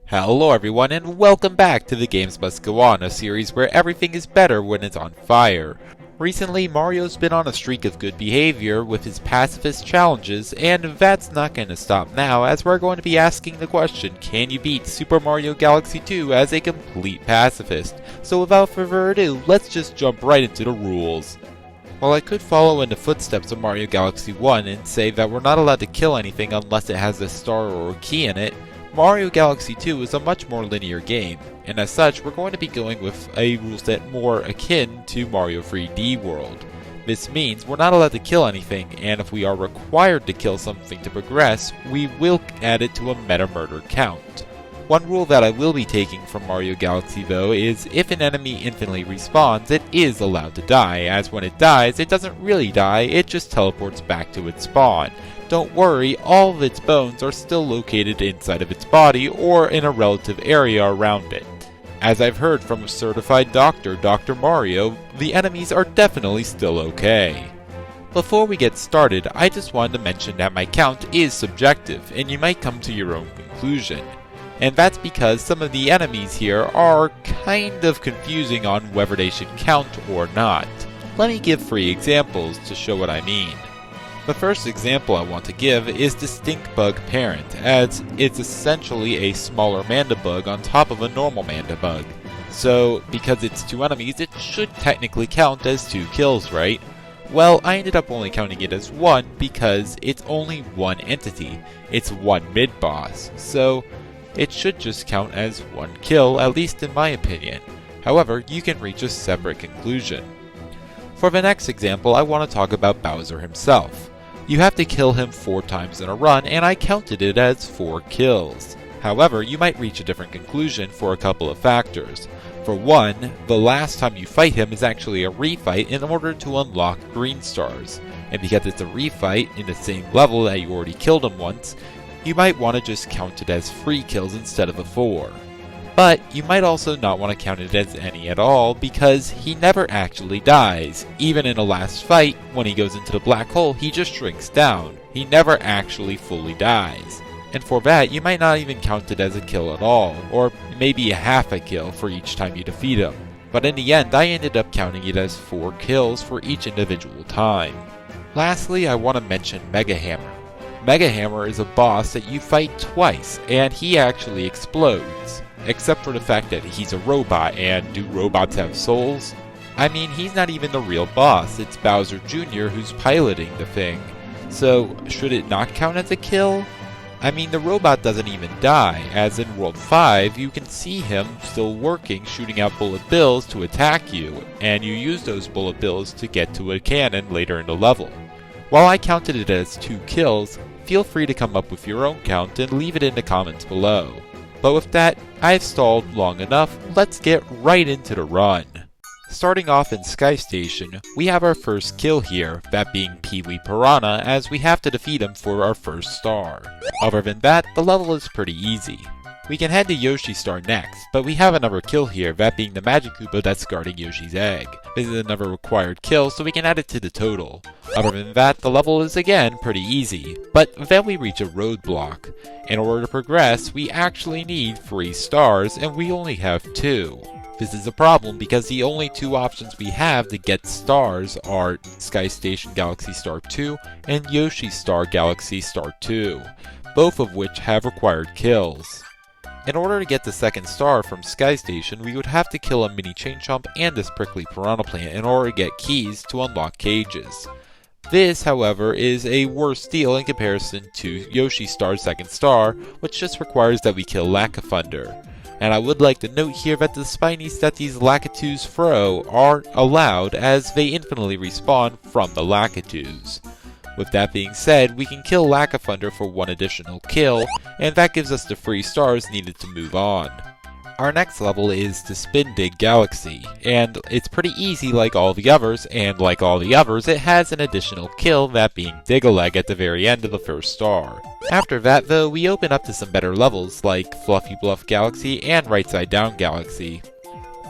Hello everyone and welcome back to The Games Must Go On, a series where everything is better when it's on fire. Recently, Mario's been on a streak of good behavior with his pacifist challenges, and that's not going to stop now as we're going to be asking the question, can you beat Super Mario Galaxy 2 as a complete pacifist? So without further ado, let's just jump right into the rules. While I could follow in the footsteps of Mario Galaxy 1 and say that we're not allowed to kill anything unless it has a star or a key in it, Mario Galaxy 2 is a much more linear game, and as such we're going to be going with a rule set more akin to Mario 3D World. This means we're not allowed to kill anything, and if we are required to kill something to progress, we will add it to a meta murder count. One rule that I will be taking from Mario Galaxy though is if an enemy infinitely respawns, it is allowed to die, as when it dies, it doesn't really die, it just teleports back to its spawn. Don't worry, all of its bones are still located inside of its body or in a relative area around it. As I've heard from a certified doctor, Dr. Mario, the enemies are definitely still okay. Before we get started, I just wanted to mention that my count is subjective, and you might come to your own conclusion. And that's because some of the enemies here are kind of confusing on whether they should count or not. Let me give 3 examples to show what I mean. The first example I want to give is the Stink Bug Parent, as it's essentially a smaller Mandibug on top of a normal Mandibug. So, because it's 2 enemies, it should technically count as 2 kills, right? Well, I ended up only counting it as 1 because it's only one entity. It's one mid-boss, so it should just count as 1 kill, at least in my opinion. However, you can reach a separate conclusion. For the next example, I want to talk about Bowser himself. You have to kill him 4 times in a run, and I counted it as 4 kills. However, you might reach a different conclusion for a couple of factors. For one, the last time you fight him is actually a refight in order to unlock green stars. And because it's a refight in the same level that you already killed him once, you might want to just count it as 3 kills instead of a 4. But you might also not want to count it as any at all because he never actually dies. Even in a last fight, when he goes into the black hole, he just shrinks down. He never actually fully dies. And for that, you might not even count it as a kill at all, or maybe a half a kill for each time you defeat him. But in the end, I ended up counting it as 4 kills for each individual time. Lastly, I want to mention Mega Hammer. Mega Hammer is a boss that you fight twice, and he actually explodes. Except for the fact that he's a robot, and do robots have souls? I mean, he's not even the real boss, it's Bowser Jr. who's piloting the thing. So, should it not count as a kill? I mean, the robot doesn't even die, as in World 5, you can see him still working, shooting out bullet bills to attack you, and you use those bullet bills to get to a cannon later in the level. While I counted it as 2 kills, feel free to come up with your own count and leave it in the comments below. But with that, I've stalled long enough, let's get right into the run. Starting off in Sky Station, we have our first kill here, that being Pee-wee Piranha, as we have to defeat him for our first star. Other than that, the level is pretty easy. We can head to Yoshi Star next, but we have another kill here, that being the Magic Koopa that's guarding Yoshi's egg. This is another required kill, so we can add it to the total. Other than that, the level is again pretty easy, but then we reach a roadblock. In order to progress, we actually need 3 stars, and we only have 2. This is a problem because the only 2 options we have to get stars are Sky Station Galaxy Star 2 and Yoshi Star Galaxy Star 2, both of which have required kills. In order to get the second star from Sky Station, we would have to kill a mini Chain Chomp and this prickly piranha plant in order to get keys to unlock cages. This, however, is a worse deal in comparison to Yoshi Star's second star, which just requires that we kill Lackafunder. And I would like to note here that the Spinies that these Lakitus throw aren't allowed as they infinitely respawn from the Lakitus. With that being said, we can kill Lackafunder for 1 additional kill, and that gives us the 3 stars needed to move on. Our next level is the Spin Dig Galaxy, and it's pretty easy like all the others, and like all the others, it has an additional kill, that being Dig-a-Leg at the very end of the first star. After that though, we open up to some better levels like Fluffy Bluff Galaxy and Right Side Down Galaxy.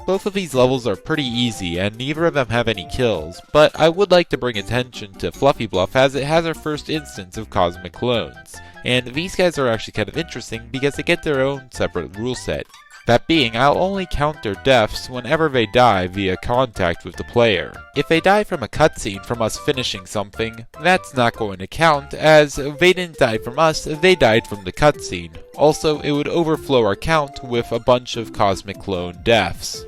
Both of these levels are pretty easy, and neither of them have any kills, but I would like to bring attention to Fluffy Bluff as it has our first instance of Cosmic Clones. And these guys are actually kind of interesting because they get their own separate rule set. That being, I'll only count their deaths whenever they die via contact with the player. If they die from a cutscene from us finishing something, that's not going to count, as they didn't die from us, they died from the cutscene. Also, it would overflow our count with a bunch of Cosmic Clone deaths.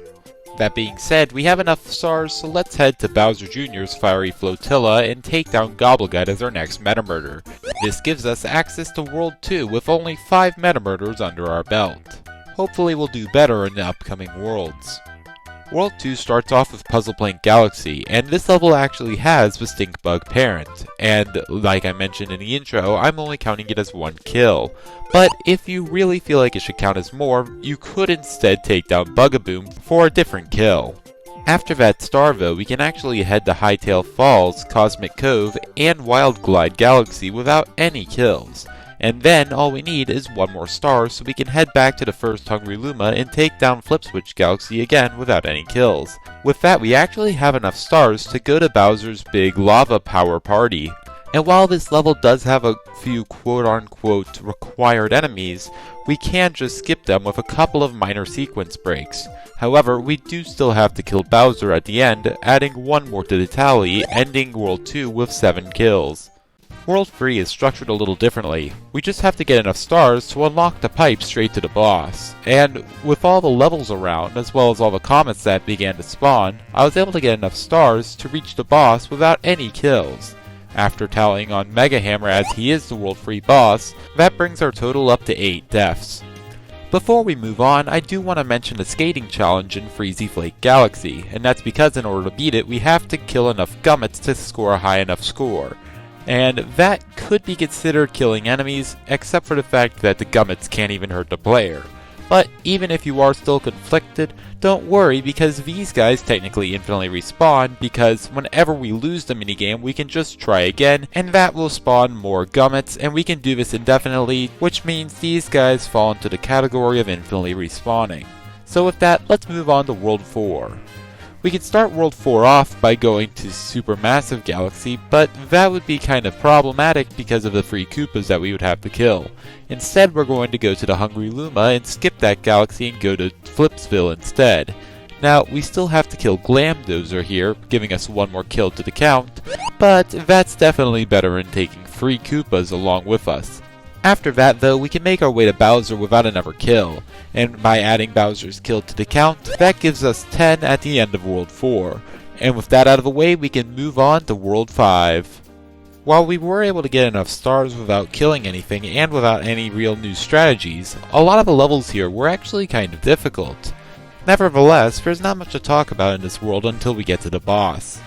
That being said, we have enough stars, so let's head to Bowser Jr.'s Fiery Flotilla and take down Gobblegut as our next meta murder. This gives us access to World 2 with only 5 meta murders under our belt. Hopefully we'll do better in the upcoming worlds. World 2 starts off with Puzzle Plank Galaxy, and this level actually has the Stink Bug parent, and like I mentioned in the intro, I'm only counting it as 1 kill. But if you really feel like it should count as more, you could instead take down Bugaboom for a different kill. After that star though, we can actually head to Hightail Falls, Cosmic Cove, and Wild Glide Galaxy without any kills. And then all we need is 1 more star so we can head back to the first Hungry Luma and take down Flipswitch Galaxy again without any kills. With that, we actually have enough stars to go to Bowser's big lava power party. And while this level does have a few quote-unquote required enemies, we can just skip them with a couple of minor sequence breaks. However, we do still have to kill Bowser at the end, adding 1 more to the tally, ending World 2 with 7 kills. World 3 is structured a little differently. We just have to get enough stars to unlock the pipe straight to the boss. And with all the levels around, as well as all the comets that began to spawn, I was able to get enough stars to reach the boss without any kills. After tallying on Mega Hammer as he is the World 3 boss, that brings our total up to 8 deaths. Before we move on, I do want to mention the skating challenge in Freezy Flake Galaxy, and that's because in order to beat it, we have to kill enough gummits to score a high enough score. And that could be considered killing enemies, except for the fact that the gummits can't even hurt the player. But even if you are still conflicted, don't worry because these guys technically infinitely respawn because whenever we lose the minigame we can just try again and that will spawn more gummits and we can do this indefinitely, which means these guys fall into the category of infinitely respawning. So with that, let's move on to World 4. We could start World 4 off by going to Supermassive Galaxy, but that would be kind of problematic because of the free Koopas that we would have to kill. Instead, we're going to go to the Hungry Luma and skip that galaxy and go to Flipsville instead. Now, we still have to kill Glamdozer here, giving us 1 more kill to the count, but that's definitely better than taking free Koopas along with us. After that though, we can make our way to Bowser without another kill, and by adding Bowser's kill to the count, that gives us 10 at the end of World 4. And with that out of the way, we can move on to World 5. While we were able to get enough stars without killing anything and without any real new strategies, a lot of the levels here were actually kind of difficult. Nevertheless, there's not much to talk about in this world until we get to the boss.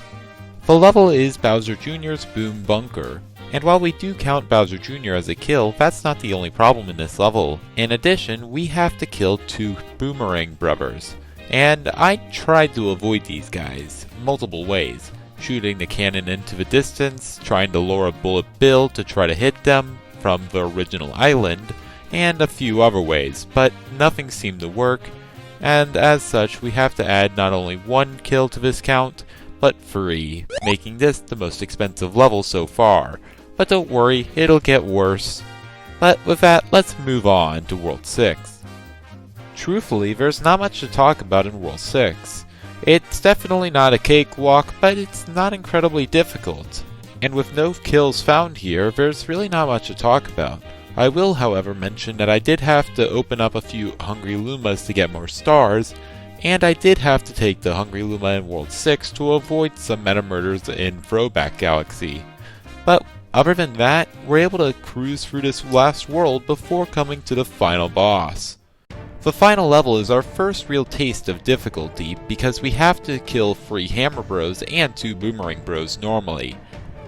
The level is Bowser Jr.'s Boom Bunker. And while we do count Bowser Jr. as a kill, that's not the only problem in this level. In addition, we have to kill 2 Boomerang Brothers. And I tried to avoid these guys multiple ways. Shooting the cannon into the distance, trying to lure a Bullet Bill to try to hit them from the original island, and a few other ways, but nothing seemed to work. And as such, we have to add not only 1 kill to this count, but 3, making this the most expensive level so far. But don't worry, it'll get worse. But with that, let's move on to World 6. Truthfully, there's not much to talk about in World 6. It's definitely not a cakewalk, but it's not incredibly difficult. And with no kills found here, there's really not much to talk about. I will, however, mention that I did have to open up a few Hungry Lumas to get more stars, and I did have to take the Hungry Luma in World 6 to avoid some meta murders in Throwback Galaxy. But other than that, we're able to cruise through this last world before coming to the final boss. The final level is our first real taste of difficulty because we have to kill 3 Hammer Bros and 2 Boomerang Bros normally.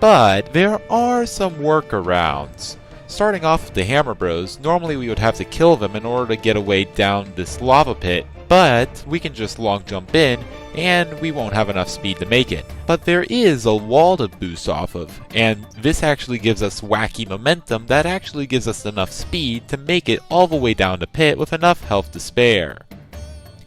But there are some workarounds. Starting off with the Hammer Bros, normally we would have to kill them in order to get away down this lava pit, but we can just long jump in and we won't have enough speed to make it. But there is a wall to boost off of, and this actually gives us wacky momentum that actually gives us enough speed to make it all the way down the pit with enough health to spare.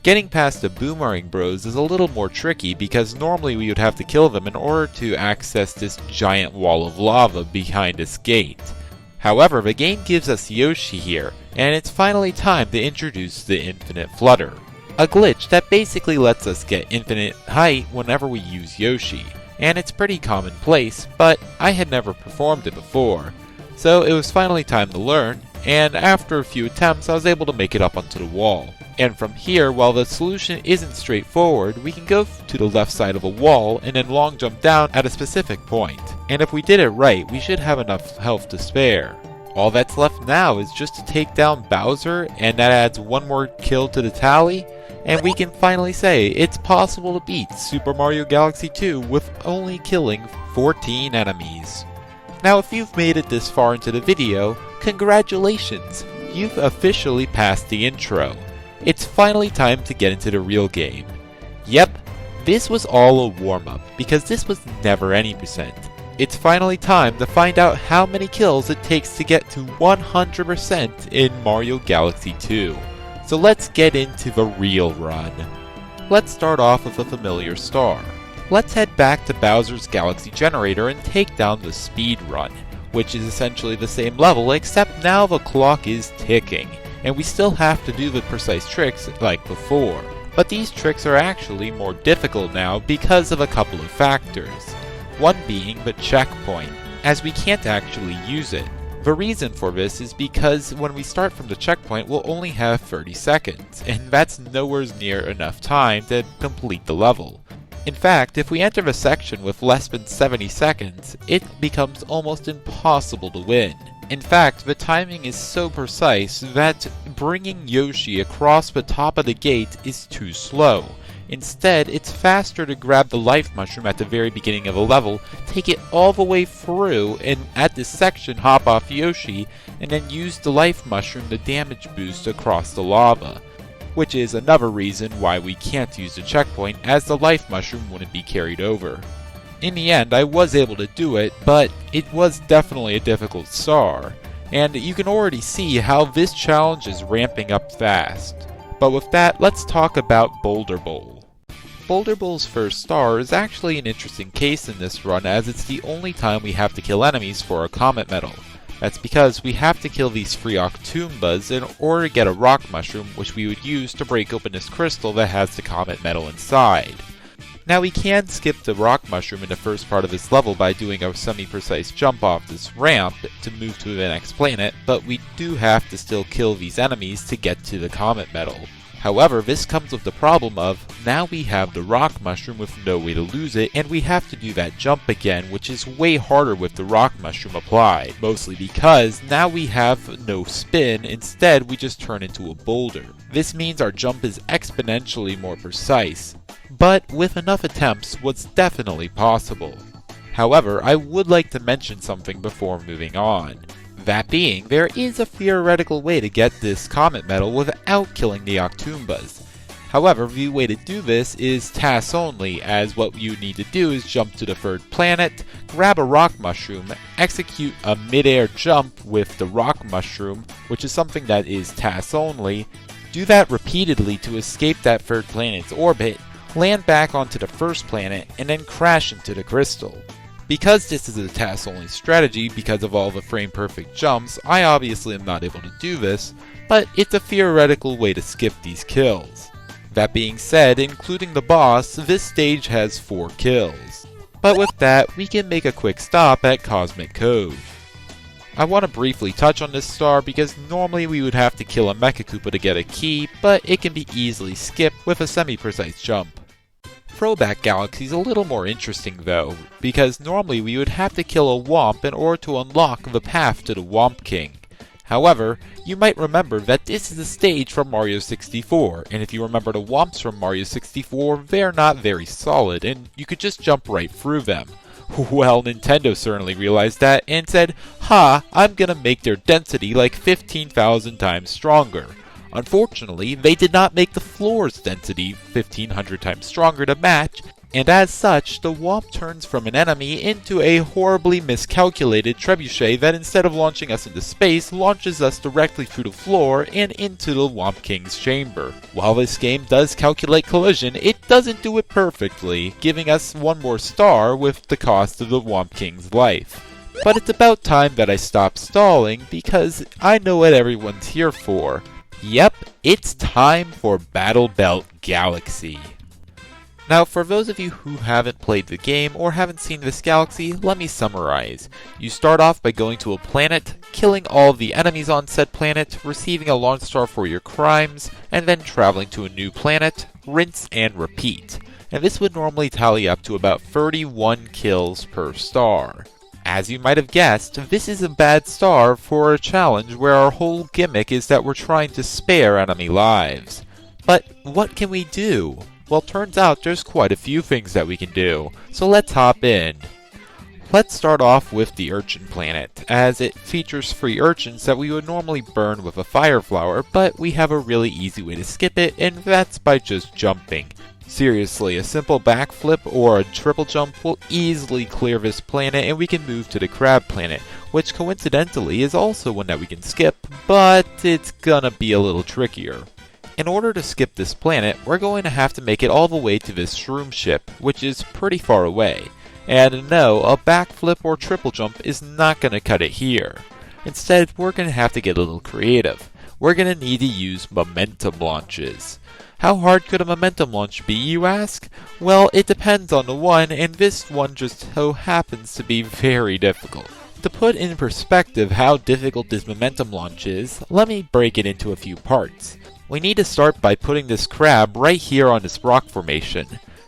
Getting past the Boomerang Bros is a little more tricky because normally we would have to kill them in order to access this giant wall of lava behind this gate. However, the game gives us Yoshi here, and it's finally time to introduce the Infinite Flutter, a glitch that basically lets us get infinite height whenever we use Yoshi, and it's pretty commonplace, but I had never performed it before, so it was finally time to learn, and after a few attempts I was able to make it up onto the wall. And from here, while the solution isn't straightforward, we can go to the left side of a wall and then long jump down at a specific point. And if we did it right, we should have enough health to spare. All that's left now is just to take down Bowser, and that adds one more kill to the tally, and we can finally say it's possible to beat Super Mario Galaxy 2 with only killing 14 enemies. Now if you've made it this far into the video, congratulations! You've officially passed the intro. It's finally time to get into the real game. Yep, this was all a warm-up, because this was never any percent. It's finally time to find out how many kills it takes to get to 100% in Mario Galaxy 2. So let's get into the real run. Let's start off with a familiar star. Let's head back to Bowser's Galaxy Generator and take down the speed run, which is essentially the same level except now the clock is ticking, and we still have to do the precise tricks like before. But these tricks are actually more difficult now because of a couple of factors. One being the checkpoint, as we can't actually use it. The reason for this is because when we start from the checkpoint we'll only have 30 seconds, and that's nowhere near enough time to complete the level. In fact, if we enter the section with less than 70 seconds, it becomes almost impossible to win. In fact, the timing is so precise that bringing Yoshi across the top of the gate is too slow. Instead, it's faster to grab the life mushroom at the very beginning of a level, take it all the way through, and at this section hop off Yoshi, and then use the life mushroom to damage boost across the lava. Which is another reason why we can't use the checkpoint, as the life mushroom wouldn't be carried over. In the end, I was able to do it, but it was definitely a difficult star, and you can already see how this challenge is ramping up fast. But with that, let's talk about Boulder Bowl. Boulder Bowl's first star is actually an interesting case in this run, as it's the only time we have to kill enemies for a Comet Medal. That's because we have to kill these 3 Octoombas in order to get a rock mushroom, which we would use to break open this crystal that has the Comet Medal inside. Now we can skip the rock mushroom in the first part of this level by doing a semi-precise jump off this ramp to move to the next planet, but we do have to still kill these enemies to get to the Comet Medal. However, this comes with the problem of, now we have the rock mushroom with no way to lose it, and we have to do that jump again, which is way harder with the rock mushroom applied, mostly because now we have no spin, instead we just turn into a boulder. This means our jump is exponentially more precise, but with enough attempts, what's definitely possible. However, I would like to mention something before moving on. That being, there is a theoretical way to get this Comet Medal without killing the Octoombas. However, the way to do this is TAS only, as what you need to do is jump to the 3rd planet, grab a rock mushroom, execute a mid-air jump with the rock mushroom, which is something that is TAS only, do that repeatedly to escape that 3rd planet's orbit, land back onto the 1st planet, and then crash into the crystal. Because this is a TAS-only strategy because of all the frame-perfect jumps, I obviously am not able to do this, but it's a theoretical way to skip these kills. That being said, including the boss, this stage has 4 kills. But with that, we can make a quick stop at Cosmic Cove. I want to briefly touch on this star because normally we would have to kill a Mecha Koopa to get a key, but it can be easily skipped with a semi-precise jump. Throwback Galaxy is a little more interesting though, because normally we would have to kill a Womp in order to unlock the path to the Womp King. However, you might remember that this is a stage from Mario 64, and if you remember the Womps from Mario 64, they're not very solid, and you could just jump right through them. Well, Nintendo certainly realized that and said, "Ha, I'm gonna make their density like 15,000 times stronger." Unfortunately, they did not make the floor's density 1,500 times stronger to match, And as such, the Womp turns from an enemy into a horribly miscalculated trebuchet that instead of launching us into space, launches us directly through the floor and into the Womp King's chamber. While this game does calculate collision, it doesn't do it perfectly, giving us one more star with the cost of the Womp King's life. But it's about time that I stop stalling, because I know what everyone's here for. Yep, it's time for Battle Belt Galaxy. Now, for those of you who haven't played the game or haven't seen this galaxy, let me summarize. You start off by going to a planet, killing all of the enemies on said planet, receiving a launch star for your crimes, and then traveling to a new planet, rinse and repeat. And this would normally tally up to about 31 kills per star. As you might have guessed, this is a bad star for a challenge where our whole gimmick is that we're trying to spare enemy lives. But what can we do? Well, turns out there's quite a few things that we can do, so let's hop in. Let's start off with the Urchin Planet, as it features free urchins that we would normally burn with a fire flower, but we have a really easy way to skip it, and that's by just jumping. Seriously, a simple backflip or a triple jump will easily clear this planet and we can move to the Crab Planet, which coincidentally is also one that we can skip, but it's gonna be a little trickier. In order to skip this planet, we're going to have to make it all the way to this shroom ship, which is pretty far away. And no, a backflip or triple jump is not going to cut it here. Instead, we're going to have to get a little creative. We're going to need to use momentum launches. How hard could a momentum launch be, you ask? Well, it depends on the one, and this one just so happens to be very difficult. To put in perspective how difficult this momentum launch is, let me break it into a few parts. We need to start by putting this crab right here on this rock formation.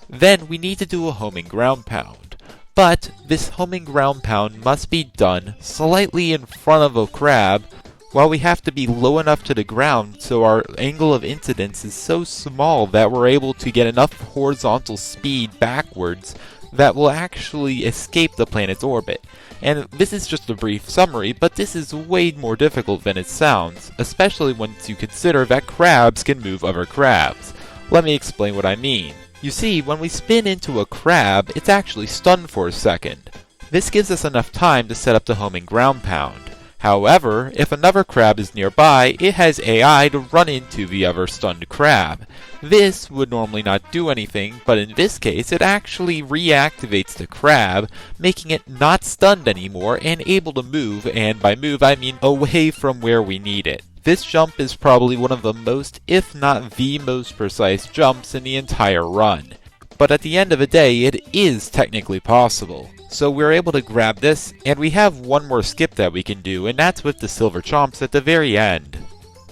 Then we need to do a homing ground pound. But this homing ground pound must be done slightly in front of a crab, while we have to be low enough to the ground so our angle of incidence is so small that we're able to get enough horizontal speed backwards that will actually escape the planet's orbit. And this is just a brief summary, but this is way more difficult than it sounds, especially once you consider that crabs can move other crabs. Let me explain what I mean. You see, when we spin into a crab, it's actually stunned for a second. This gives us enough time to set up the homing ground pound. However, if another crab is nearby, it has AI to run into the other stunned crab. This would normally not do anything, but in this case it actually reactivates the crab, making it not stunned anymore and able to move, and by move I mean away from where we need it. This jump is probably one of the most, if not the most precise jumps in the entire run. But at the end of the day, it is technically possible. So we're able to grab this, and we have one more skip that we can do, and that's with the silver chomps at the very end.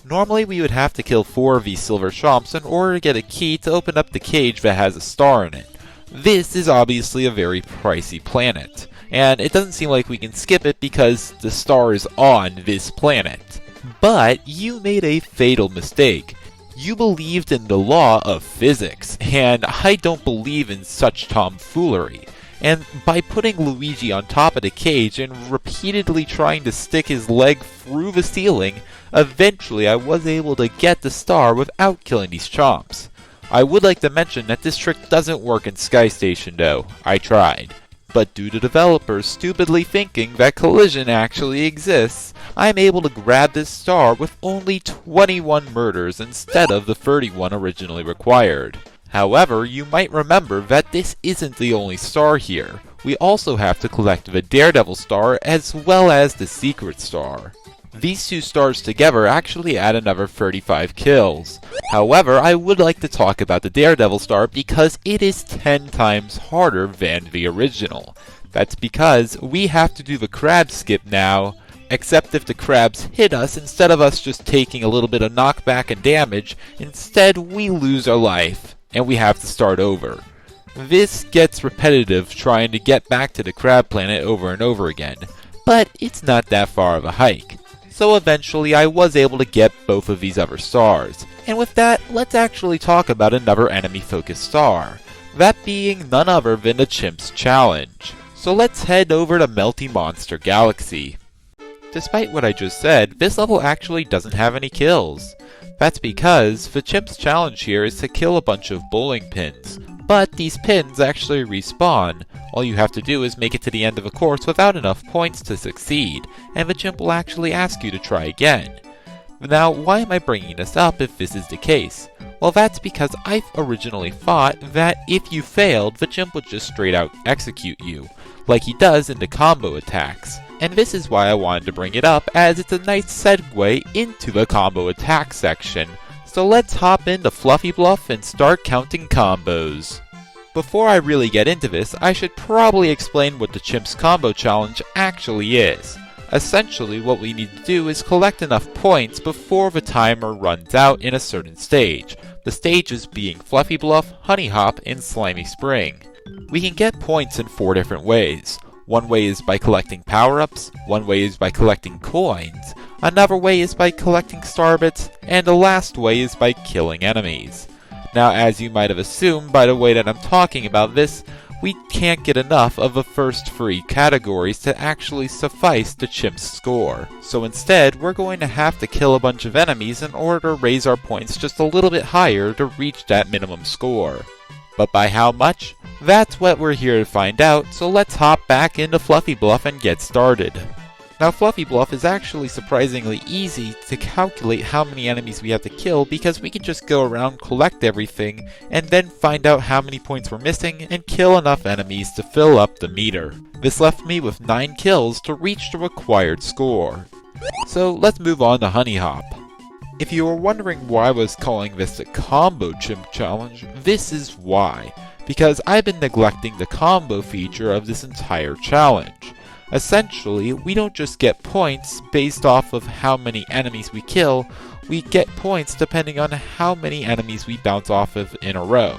Normally we would have to kill 4 of these silver chomps in order to get a key to open up the cage that has a star in it. This is obviously a very pricey planet, and it doesn't seem like we can skip it because the star is on this planet. But you made a fatal mistake. You believed in the law of physics, and I don't believe in such tomfoolery. And by putting Luigi on top of the cage and repeatedly trying to stick his leg through the ceiling, eventually I was able to get the star without killing these chomps. I would like to mention that this trick doesn't work in Sky Station though. I tried. But due to developers stupidly thinking that collision actually exists, I'm able to grab this star with only 21 murders instead of the 31 originally required. However, you might remember that this isn't the only star here. We also have to collect the Daredevil star as well as the Secret star. These 2 stars together actually add another 35 kills. However, I would like to talk about the Daredevil star because it is 10 times harder than the original. That's because we have to do the crab skip now, except if the crabs hit us, instead of us just taking a little bit of knockback and damage, instead we lose our life, and we have to start over. This gets repetitive trying to get back to the crab planet over and over again, but it's not that far of a hike. So eventually I was able to get both of these other stars. And with that, let's actually talk about another enemy-focused star. That being none other than the Chimp's challenge. So let's head over to Melty Monster Galaxy. Despite what I just said, this level actually doesn't have any kills. That's because the Chimp's challenge here is to kill a bunch of bowling pins. But these pins actually respawn. All you have to do is make it to the end of a course without enough points to succeed, and the chimp will actually ask you to try again. Now, why am I bringing this up if this is the case? Well, that's because I originally thought that if you failed, the chimp would just straight out execute you, like he does in the combo attacks. And this is why I wanted to bring it up, as it's a nice segue into the combo attack section. So let's hop into Fluffy Bluff and start counting combos. Before I really get into this, I should probably explain what the Chimp's combo challenge actually is. Essentially, what we need to do is collect enough points before the timer runs out in a certain stage. The stages being Fluffy Bluff, Honey Hop, and Slimy Spring. We can get points in 4 different ways. One way is by collecting power-ups, one way is by collecting coins, another way is by collecting starbits, and the last way is by killing enemies. Now, as you might have assumed by the way that I'm talking about this, we can't get enough of the first 3 categories to actually suffice the Chimp's score. So instead, we're going to have to kill a bunch of enemies in order to raise our points just a little bit higher to reach that minimum score. But by how much? That's what we're here to find out, so let's hop back into Fluffy Bluff and get started. Now, Fluffy Bluff is actually surprisingly easy to calculate how many enemies we have to kill because we can just go around, collect everything, and then find out how many points we're missing and kill enough enemies to fill up the meter. This left me with 9 kills to reach the required score. So let's move on to Honey Hop. If you were wondering why I was calling this a Combo Chimp Challenge, this is why. Because I've been neglecting the combo feature of this entire challenge. Essentially, we don't just get points based off of how many enemies we kill, we get points depending on how many enemies we bounce off of in a row.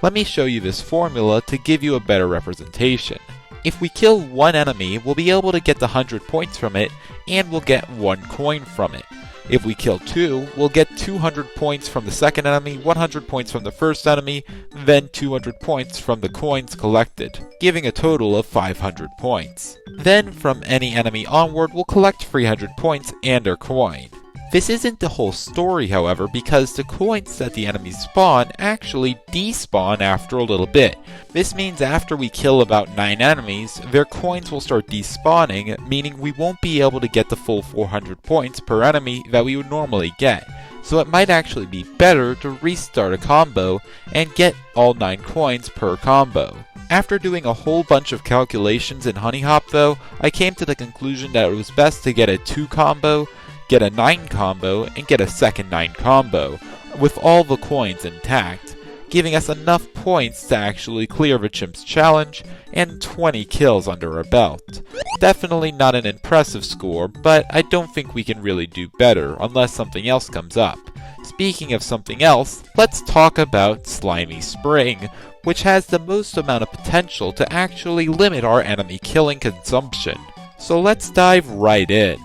Let me show you this formula to give you a better representation. If we kill one enemy, we'll be able to get the 100 points from it, and we'll get 1 coin from it. If we kill 2, we'll get 200 points from the second enemy, 100 points from the first enemy, then 200 points from the coins collected, giving a total of 500 points. Then from any enemy onward, we'll collect 300 points and our coin. This isn't the whole story, however, because the coins that the enemies spawn actually despawn after a little bit. This means after we kill about 9 enemies, their coins will start despawning, meaning we won't be able to get the full 400 points per enemy that we would normally get. So it might actually be better to restart a combo and get all 9 coins per combo. After doing a whole bunch of calculations in Honey Hop though, I came to the conclusion that it was best to get a 2 combo, get a 9 combo, and get a second 9 combo, with all the coins intact, giving us enough points to actually clear the Chimp's challenge, and 20 kills under our belt. Definitely not an impressive score, but I don't think we can really do better unless something else comes up. Speaking of something else, let's talk about Slimy Spring, which has the most amount of potential to actually limit our enemy killing consumption. So let's dive right in.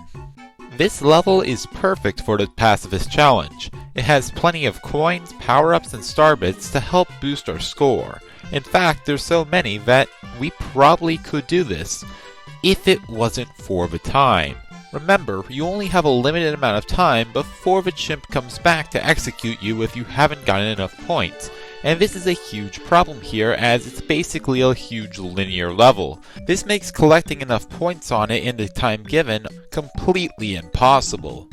This level is perfect for the Pacifist challenge. It has plenty of coins, power-ups, and starbits to help boost our score. In fact, there's so many that we probably could do this if it wasn't for the time. Remember, you only have a limited amount of time before the Chimp comes back to execute you if you haven't gotten enough points. And this is a huge problem here, as it's basically a huge linear level. This makes collecting enough points on it in the time given completely impossible.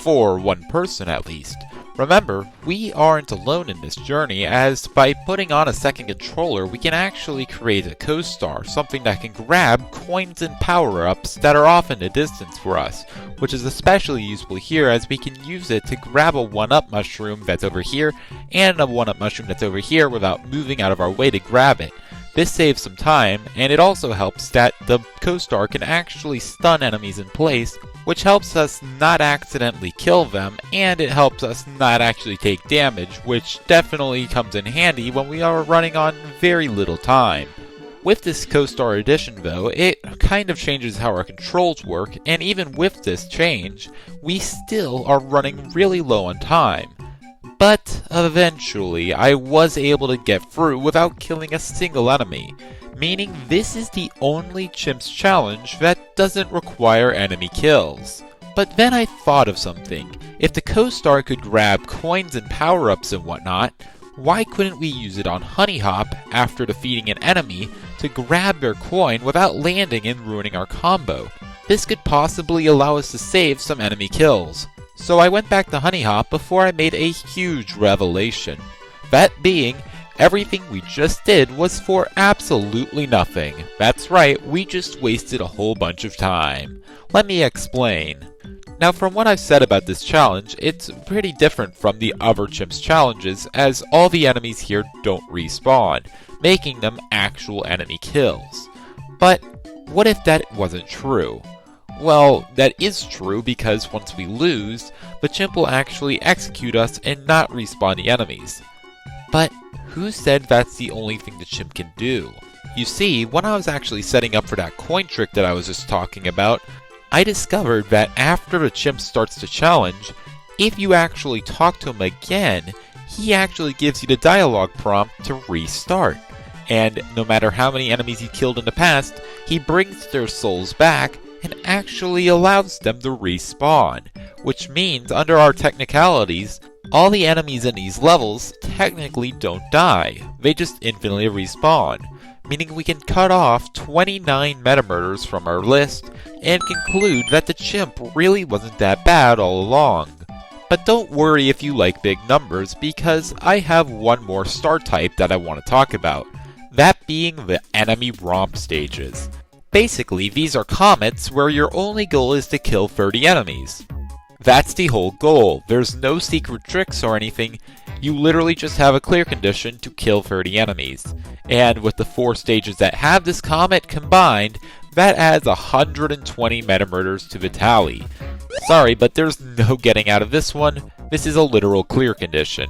For one person at least. Remember, we aren't alone in this journey, as by putting on a second controller, we can actually create a co-star, something that can grab coins and power-ups that are off in a distance for us, which is especially useful here as we can use it to grab a 1-up mushroom that's over here and a 1-up mushroom that's over here without moving out of our way to grab it. This saves some time, and it also helps that the co-star can actually stun enemies in place, which helps us not accidentally kill them, and it helps us not actually take damage, which definitely comes in handy when we are running on very little time. With this co-star addition though, it kind of changes how our controls work, and even with this change, we still are running really low on time. But eventually, I was able to get through without killing a single enemy, meaning this is the only Chimp's challenge that doesn't require enemy kills. But then I thought of something. If the co-star could grab coins and power-ups and whatnot, Why couldn't we use it on Honey Hop after defeating an enemy to grab their coin without landing and ruining our combo? This could possibly allow us to save some enemy kills. So I went back to Honey Hop before I made a huge revelation. That being, everything we just did was for absolutely nothing. That's right, we just wasted a whole bunch of time. Let me explain. Now, from what I've said about this challenge, it's pretty different from the other Chimp's challenges, as all the enemies here don't respawn, making them actual enemy kills. But what if that wasn't true? Well, that is true because once we lose, the Chimp will actually execute us and not respawn the enemies. But who said that's the only thing the Chimp can do? You see, when I was actually setting up for that coin trick that I was just talking about, I discovered that after the Chimp starts to challenge, if you actually talk to him again, he actually gives you the dialogue prompt to restart. And no matter how many enemies you killed in the past, he brings their souls back and actually allows them to respawn. Which means, under our technicalities, all the enemies in these levels technically don't die. They just infinitely respawn. Meaning we can cut off 29 meta murders from our list and conclude that the Chimp really wasn't that bad all along. But don't worry if you like big numbers, because I have one more star type that I want to talk about. That being the enemy romp stages. Basically, these are comets where your only goal is to kill 30 enemies. That's the whole goal. There's no secret tricks or anything. You literally just have a clear condition to kill 30 enemies. And with the 4 stages that have this comet combined, that adds 120 meta murders to the tally. Sorry, but there's no getting out of this one. This is a literal clear condition.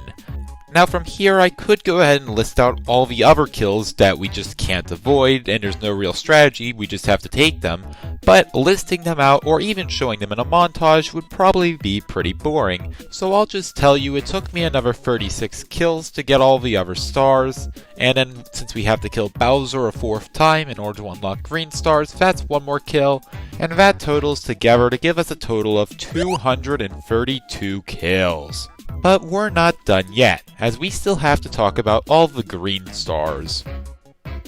Now from here, I could go ahead and list out all the other kills that we just can't avoid, and there's no real strategy, we just have to take them, but listing them out or even showing them in a montage would probably be pretty boring, so I'll just tell you it took me another 36 kills to get all the other stars, and then since we have to kill Bowser a 4th time in order to unlock green stars, that's one more kill, and that totals together to give us a total of 232 kills. But we're not done yet, as we still have to talk about all the green stars.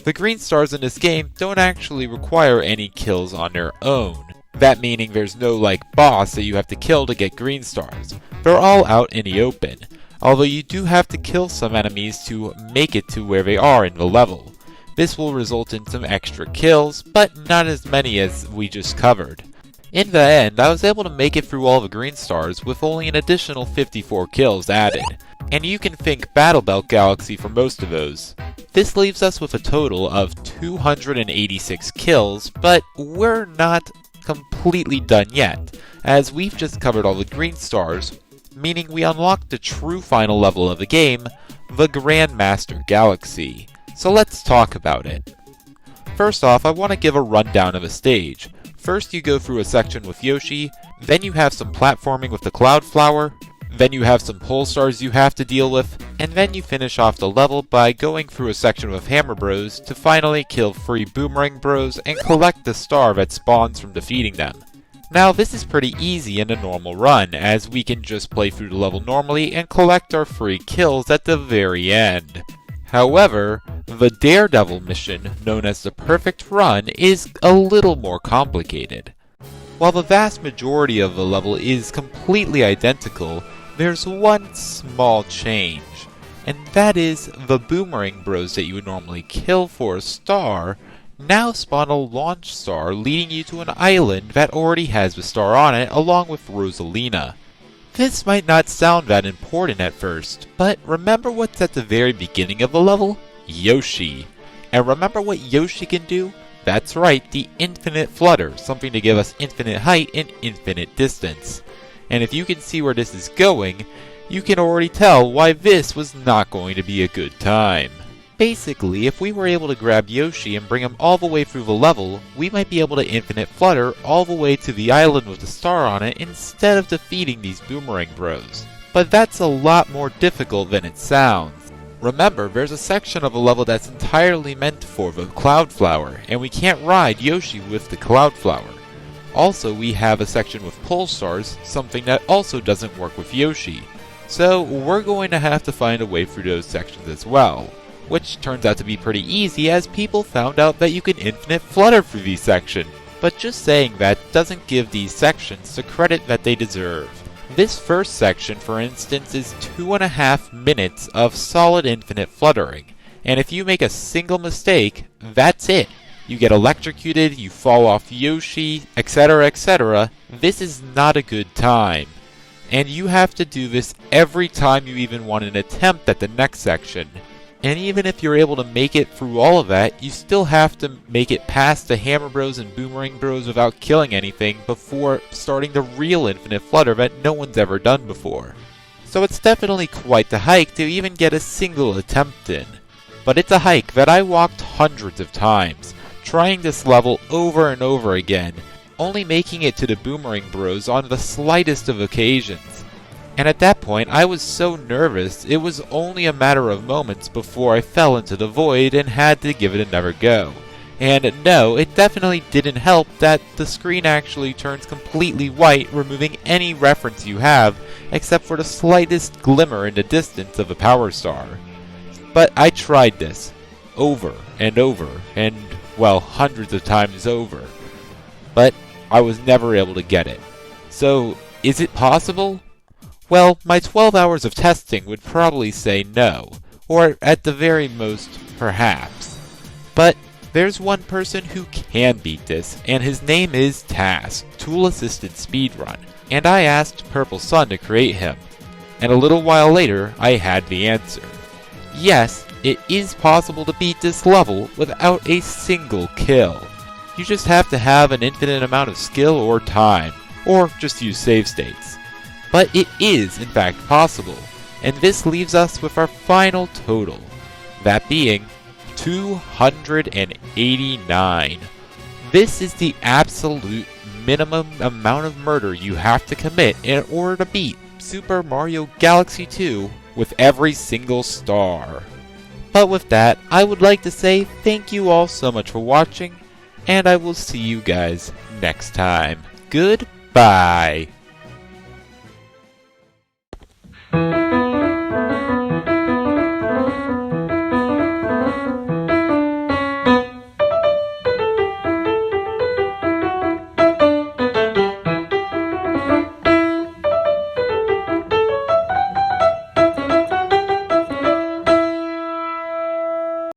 The green stars in this game don't actually require any kills on their own. That meaning there's no boss that you have to kill to get green stars. They're all out in the open, although you do have to kill some enemies to make it to where they are in the level. This will result in some extra kills, but not as many as we just covered. In the end, I was able to make it through all the green stars with only an additional 54 kills added, and you can thank Grandmaster Galaxy for most of those. This leaves us with a total of 286 kills, but we're not completely done yet, as we've just covered all the green stars, meaning we unlocked the true final level of the game, the Grandmaster Galaxy. So let's talk about it. First off, I want to give a rundown of a stage. First you go through a section with Yoshi, then you have some platforming with the Cloud Flower, then you have some pole stars you have to deal with, and then you finish off the level by going through a section with Hammer Bros to finally kill 3 Boomerang Bros and collect the star that spawns from defeating them. Now this is pretty easy in a normal run, as we can just play through the level normally and collect our 3 kills at the very end. However, the Daredevil mission, known as the Perfect Run, is a little more complicated. While the vast majority of the level is completely identical, there's one small change, and that is the Boomerang Bros that you would normally kill for a star now spawn a launch star leading you to an island that already has the star on it along with Rosalina. This might not sound that important at first, but remember what's at the very beginning of the level? Yoshi. And remember what Yoshi can do? That's right, the infinite flutter, something to give us infinite height and infinite distance. And if you can see where this is going, you can already tell why this was not going to be a good time. Basically, if we were able to grab Yoshi and bring him all the way through the level, we might be able to infinite flutter all the way to the island with the star on it instead of defeating these Boomerang Bros. But that's a lot more difficult than it sounds. Remember, there's a section of a level that's entirely meant for the Cloud Flower, and we can't ride Yoshi with the Cloud Flower. Also, we have a section with pole stars, something that also doesn't work with Yoshi. So we're going to have to find a way through those sections as well, which turns out to be pretty easy as people found out that you can infinite flutter through these sections. But just saying that doesn't give these sections the credit that they deserve. This first section, for instance, is 2.5 minutes of solid infinite fluttering, and if you make a single mistake, that's it. You get electrocuted, you fall off Yoshi, etc, etc. This is not a good time. And you have to do this every time you even want an attempt at the next section. And even if you're able to make it through all of that, you still have to make it past the Hammer Bros and Boomerang Bros without killing anything before starting the real infinite flutter that no one's ever done before. So it's definitely quite the hike to even get a single attempt in. But it's a hike that I walked hundreds of times, trying this level over and over again, only making it to the Boomerang Bros on the slightest of occasions. And at that point, I was so nervous, it was only a matter of moments before I fell into the void and had to give it another go. And no, it definitely didn't help that the screen actually turns completely white, removing any reference you have, except for the slightest glimmer in the distance of a power star. But I tried this, over and over, and, well, hundreds of times over. But I was never able to get it. So, is it possible? Well, my 12 hours of testing would probably say no, or at the very most, perhaps. But there's one person who can beat this, and his name is Task, Tool Assisted Speedrun, and I asked Purple Sun to create him. And a little while later, I had the answer. Yes, it is possible to beat this level without a single kill. You just have to have an infinite amount of skill or time, or just use save states. But it is, in fact, possible, and this leaves us with our final total, that being 289. This is the absolute minimum amount of murder you have to commit in order to beat Super Mario Galaxy 2 with every single star. But with that, I would like to say thank you all so much for watching, and I will see you guys next time. Goodbye!